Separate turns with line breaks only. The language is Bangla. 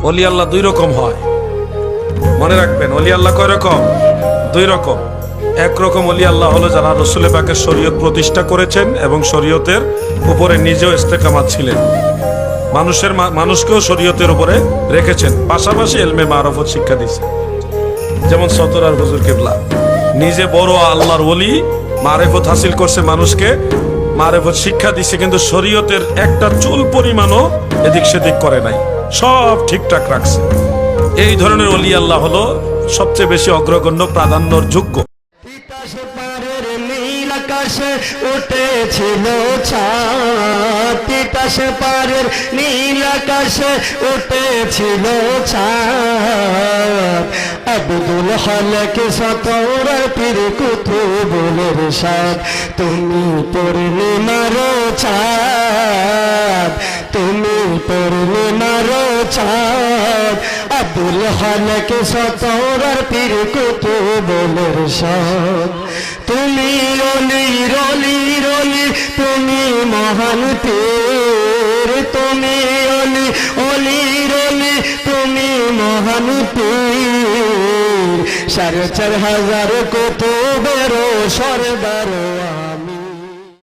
ওলি আল্লাহ দুই রকম হয়, মনে রাখবেন। ওলি আল্লাহ কয় রকম? দুই রকম। একরকম ওলি আল্লাহ হলো যারা রসুল পাকের শরীয়ত প্রতিষ্ঠা করেছেন এবং শরীয়তের উপরে নিজেও ইস্তেকামাত ছিলেন, মানুষকেও শরীয়তের উপরে রেখেছেন, পাশাপাশি এলমে মারফত শিক্ষা দিয়েছেন। যেমন সতরার হুজুর কেবলা নিজে বড় আল্লাহর ওলি, মারেফত হাসিল করছে, মানুষকে মারেফত শিক্ষা দিছে, কিন্তু শরীয়তের একটা চুল পরিমাণও এদিক সেদিক করে নাই, সব ঠিকঠাক রাখছে। এই ধরনের ওলি আল্লাহ হলো সবচেয়ে বেশি অগ্রগণ্য, প্রাধান্যর যোগ্য।
তিতাস পারের নীল আকাশে উঠেছিল চাঁদ, তিতাস পারের নীল আকাশে উঠেছিল চাঁদ। আব্দুল হক সতরার পীর কুতুবুল ইরশাদ, তুমি পূর্ণিমার চাঁদ, তুমি পূর্ণিমার চাঁদ। আব্দুল হক সতরার পীর কুতুবুল ইরশাদ, তুমি অলির অলির অলি, তুমি মহান পীর, তুমি অলি অলির অলি, তুমি মহান পীর। ৪,৫০০০ কুতুবের সরদার।